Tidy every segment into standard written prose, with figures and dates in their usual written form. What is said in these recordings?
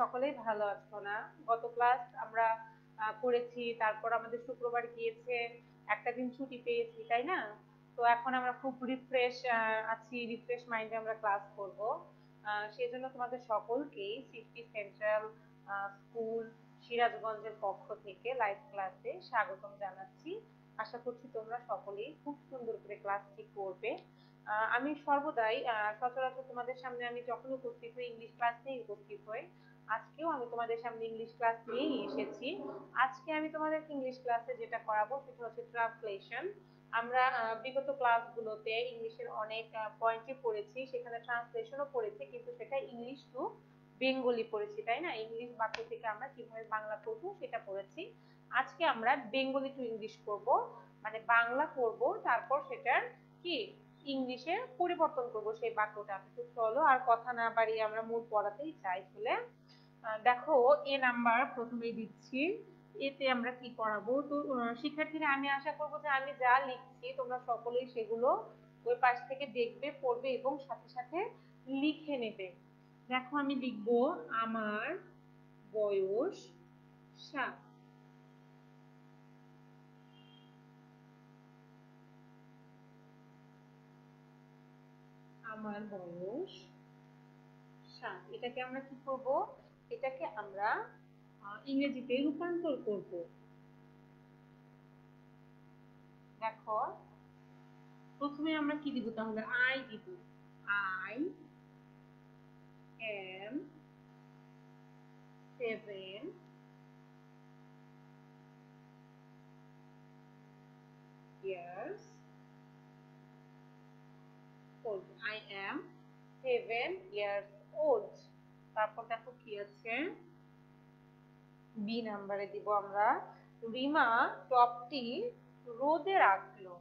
সকলেই ভালো আছো না? গত ক্লাস আমরা করেছি, তারপর আমাদের শুক্রবার গিয়েছে, একটা দিন ছুটি পেয়েছি, তাই না? তো এখন আমরা খুব রিফ্রেশ আছি, রিফ্রেশ মাইন্ডে আমরা ক্লাস করব। সেই জন্য তোমাদের সকলকেই সৃষ্টি সেন্ট্রাল স্কুল সিরাজগঞ্জের পক্ষ থেকে লাইভ ক্লাসে স্বাগতম জানাচ্ছি। আশা করছি তোমরা সকলেই খুব সুন্দর করে ক্লাসটি করবে। আমি সর্বদাই সচরাচর তোমাদের সামনে আমি যখন উপস্থিত হই ইংলিশ ক্লাস নিয়ে উপস্থিত হই। আজকেও আমি তোমাদের সামনে ইংলিশ ক্লাস নিয়েই এসেছি। আজকে আমি তোমাদের ইংলিশ ক্লাসে যেটা করাবো সেটা হচ্ছে ট্রান্সলেশন। আমরা বিগত ক্লাসগুলোতে ইংলিশের অনেক পয়েন্টই পড়েছি, সেখানে ট্রান্সলেশনও পড়েছি, কিন্তু সেটা ইংলিশ টু বেঙ্গলি পড়েছি, তাই না? ইংলিশ বাক্য থেকে আমরা কিভাবে বাংলা করবো সেটা পড়েছি। আজকে আমরা বেঙ্গলি টু ইংলিশ করব, মানে বাংলা করব, তারপর সেটার কি ইংলিশে পরিবর্তন করব সেই বাক্যটা। তো চলো আর কথা না বাড়িয়ে আমরা মূল পড়াতেই যাই। চলে দেখো, এ নাম্বার প্রথমেই দিচ্ছি। এতে আমরা কি পড়াবো? তো শিক্ষার্থীরা, আমি আশা করবো যে আমি যা লিখছি তোমরা সকলেই সেগুলো ওই পাশ থেকে দেখবে, পড়বে এবং সাথে সাথে লিখে নেবে। দেখো, আমি লিখবো আমার বয়স 7। আমার বয়স 7, এটাকে আমরা কি করব? এটাকে আমরা ইংরেজিতে রূপান্তর করব। দেখো, প্রথমে আমরা কি দিব? তাহলে আই দিব। I am 7 years old. I am 7 years old. তারপর দেখো কি আছে, বি নাম্বারে দিব আমরা রিমা টপটি রোদে রাখলো।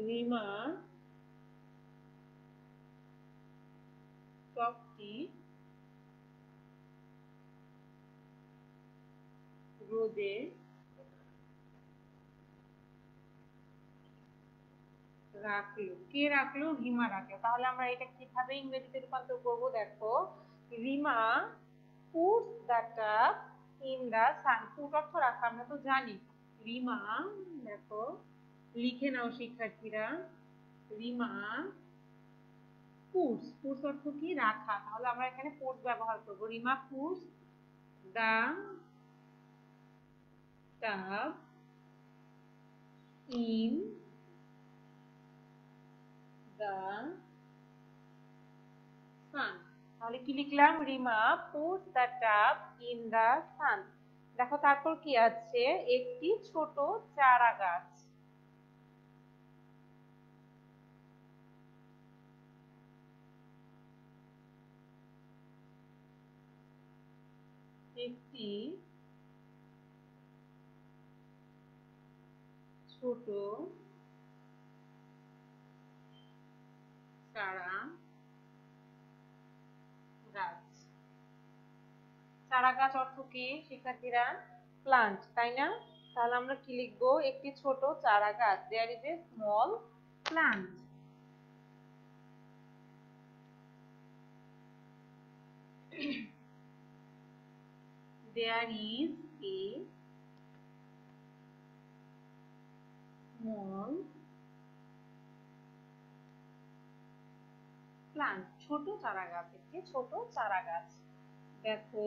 রিমা টপটি রোদে রাখলো। কে রাখলো? রিমা রাখলো। তাহলে আমরা এটা কিভাবে ইংরেজিতে রূপান্তর করব? দেখো, Rima puts the tub in the sun. Put অর্থ রাখা, আমরা তো জানি। রিমা, দেখো লিখে নাও শিক্ষার্থীরা, রিমা পুটস, পুটস অর্থ কি? রাখা। তাহলে আমরা এখানে পুটস ব্যবহার করব। Rima puts the tub in the sun. তাহলে কি লিখলাম? Rima puts the tub in the sun. দেখো তারপর কি আছে, একটি ছোট চারা গাছ। একটি ছোট চারা গাছ। চারা গাছ অর্থ কি শিক্ষার্থীরা? প্লান্ট, তাই না? তাহলে আমরা কি লিখবো? একটি ছোট চারা গাছ। There is a small plant. There is a small plant, ছোট চারা গাছ, একটি ছোট চারা গাছ। দেখো,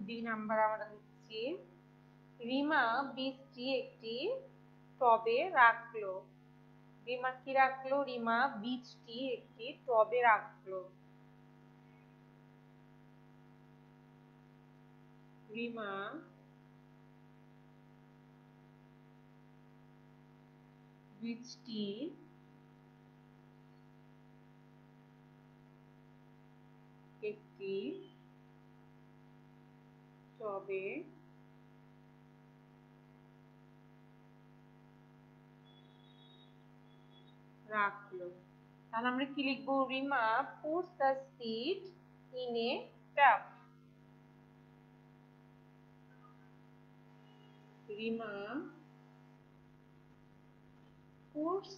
ডি নাম্বার আমরা লিখছি, রিমা বীজটি একটি টবে রাখলো। রিমা কি রাখলো? রিমা বীজটি একটি টবে রাখলো। রিমা বীজটি একটি টবে রাখলো। তাহলে আমরা কি লিখবো? Rima puts the seed in a tub. Rima puts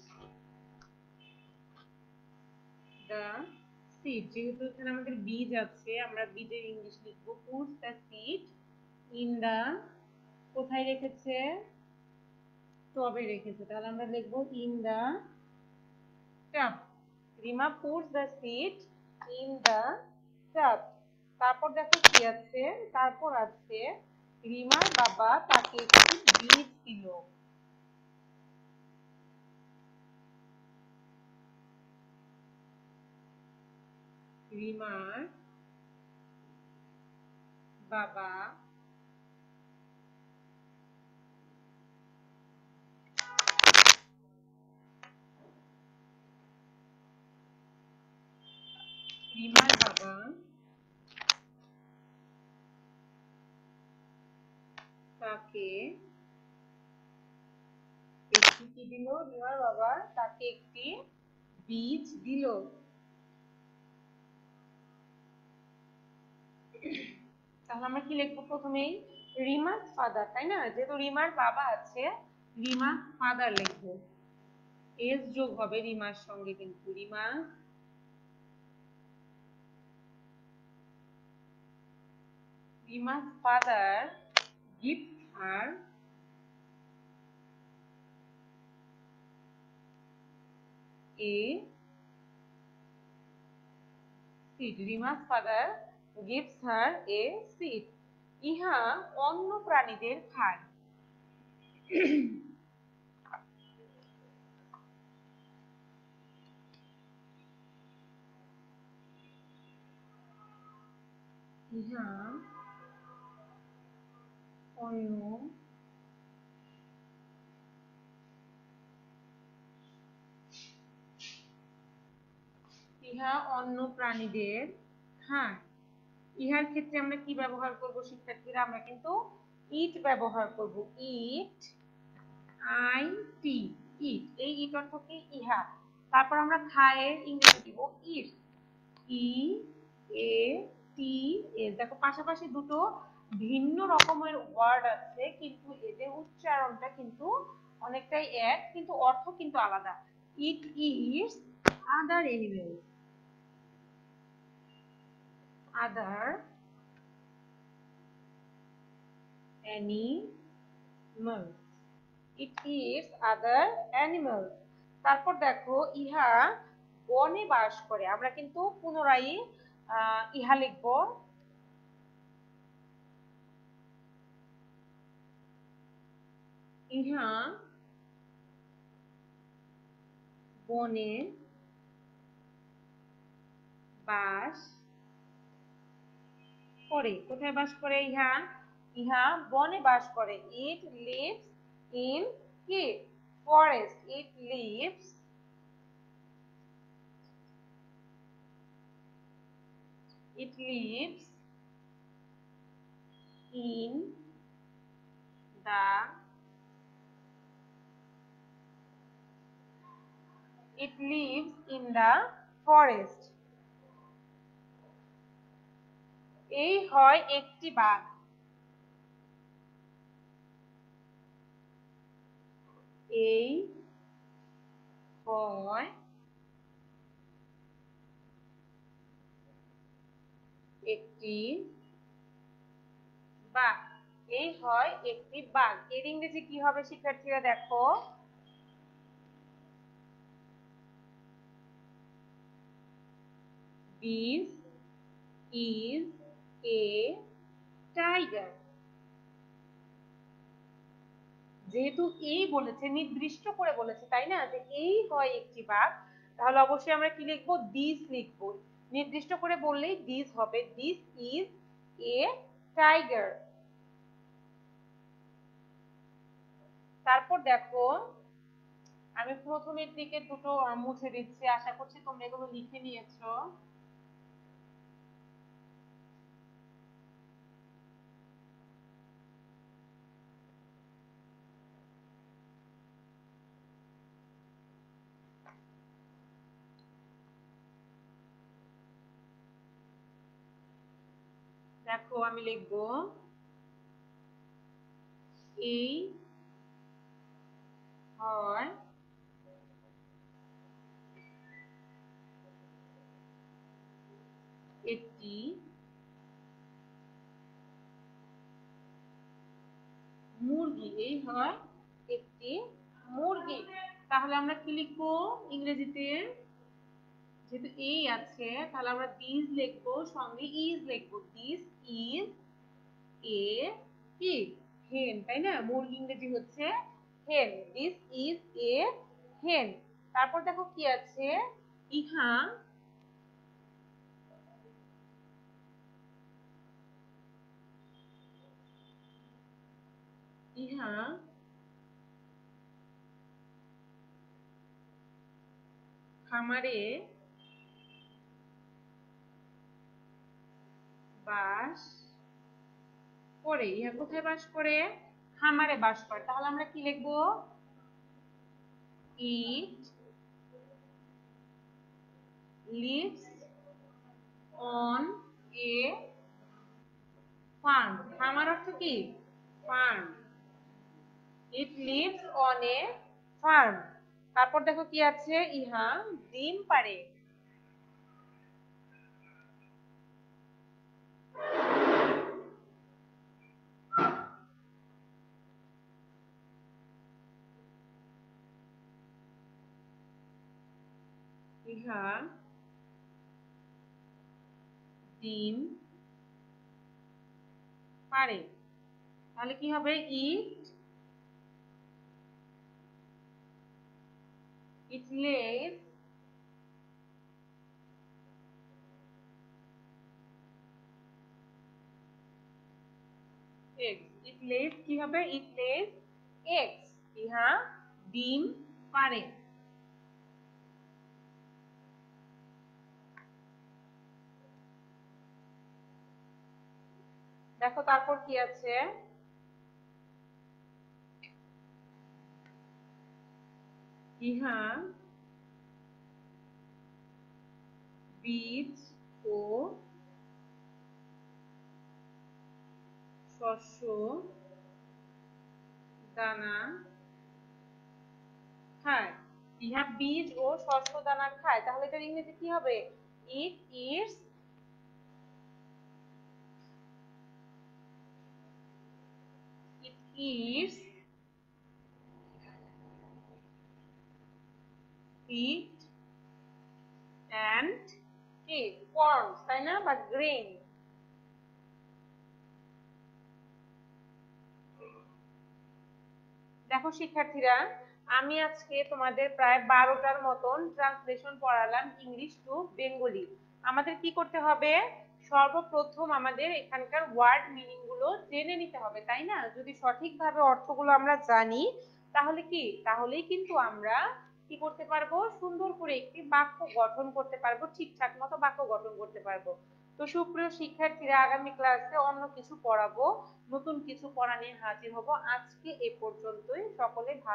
the seed, যেহেতু এখানে আমাদের বীজ আছে আমরা বীজের ইংলিশ লিখবো puts the seed in the, কোথায় রেখেছে, টবে রেখেছে, তাহলে আমরা লিখবো in the tub. Rima puts the seed in the tub. তারপর দেখো কি আছে, তারপর আছে রিমার বাবা তাকে একটি বীজ দিল। রিমার বাবা রিমার বাবা তাকে একটি কি দিল, রিমার বাবা তাকে একটি বীজ দিল। তাহলে আমরা কি লিখবো প্রথমেই, রিমার ফাদার, তাই না, যেহেতু রিমার বাবা আছে রিমা ফাদার লিখবো, এস যোগ হবে রিমার সঙ্গে, কিন্তু রিমার father gives her a seed. Rima's father gives her a seed. ইহা অন্য প্রাণীদের খায়। ইহা অন্য প্রাণীদের খায়। ইহার ক্ষেত্রে আমরা কি ব্যবহার করব শিক্ষার্থীরা, আমরা কিন্তু ইট ব্যবহার করব, ইট, আই টি, ইট। এই ইট অর্থ কি, ইহা। তারপর আমরা খায় ইংরেজি দিব ইট, ই এ টি এস। দেখো পাশাপাশি দুটো ভিন্ন রকমের ওয়ার্ড আছে, কিন্তু এদের উচ্চারণটা কিন্তু অনেকটাই এক, কিন্তু অর্থ কিন্তু আলাদা। It is other animals, other animals, it is other animals. তারপর দেখো ইহা বনে বাস করে, আমরা কিন্তু পুনরায় ইহা লিখবো, ইহা বনে বাস করে। কোথায় বাস করে ইহা, ইহা বনে বাস করে। ইট লিভস ইন কি, forest, it lives in the forest. এই হয় একটি বাঘ, এই হয় একটি বাঘ, এই হয় একটি বাঘ। এর ইংরেজি কি হবে শিক্ষার্থীরা, দেখো, this is a tiger। যেহেতু এই বলেছে, নির্দিষ্ট করে বলেছে, তাই না, যে এই হয় একটি বাঘ, তাহলে অবশ্যই আমরা কি লিখবো, দিস লিখবো। নির্দিষ্ট করে বললেই দিস হবে, দিস ইজ এ টাইগার। তারপর দেখো আমি প্রথমের দিকে দুটো মুছে দিচ্ছি, আশা করছি তোমরা এগুলো লিখে নিয়েছো। দেখো আমি লিখবো, এই হয় একটি মুরগি, এই হয় একটি মুরগি। তাহলে আমরা কি লিখবো ইংরেজিতে? যেহেতু এই আছে তাহলে আমরা দিস লিখবো, সঙ্গে ইজ লিখবো। দিস ইজ এ কি হেন, তাই না? মুরগি ইংরেজি হচ্ছে হেন। দিস ইজ এ হেন। তারপর দেখো কি আছে, ইহা ইহা খামারে বাস করে। ইহা কোথায় বাস করে? খামারে বাস করে। তাহলে আমরা কি লিখবো? ইট লিভস অন এ ফার্ম। খামার অর্থ কি? Farm. It leaves on a farm. তারপর দেখো কি আছে, ইহা ডিম পাড়ে। ইহা ডিম পাড়ে। তাহলে কি হবে? ইট লেস eggs. ইট লেস কি হবে? ইট লেস eggs. ইহা ডিম পাড়ে। দেখো তারপর কি আছে, ইহা বীজ ও শস্য দানা খায়। ইহা বীজ ও শস্য দানা খায়। তাহলে এটার ইংরেজি কি হবে? ইট it's it it's wheat and কি corn, তাই না? বা গ্রেন। দেখো শিক্ষার্থীরা, আমি আজকে তোমাদের প্রায় 12টার মতন ট্রান্সলেশন পড়ালাম ইংলিশ টু বেঙ্গলি। আমাদের কি করতে হবে? সর্বপ্রথম আমাদের এখানকার ওয়ার্ড মিনিং গুলো জেনে নিতে হবে, তাই না? যদি সঠিকভাবে অর্থগুলো আমরা জানি তাহলে কি, তাহলেই কিন্তু আমরা কি করতে পারবো? সুন্দর করে একটি বাক্য গঠন করতে পারবো, ঠিকঠাক মতো বাক্য গঠন করতে পারবো। তো সুপ্রিয় শিক্ষার্থীরা, আগামী ক্লাসে অন্য কিছু পড়াবো, নতুন কিছু পড়া নিয়ে হাজির হব। আজকে এ পর্যন্তই। সকলে ভালো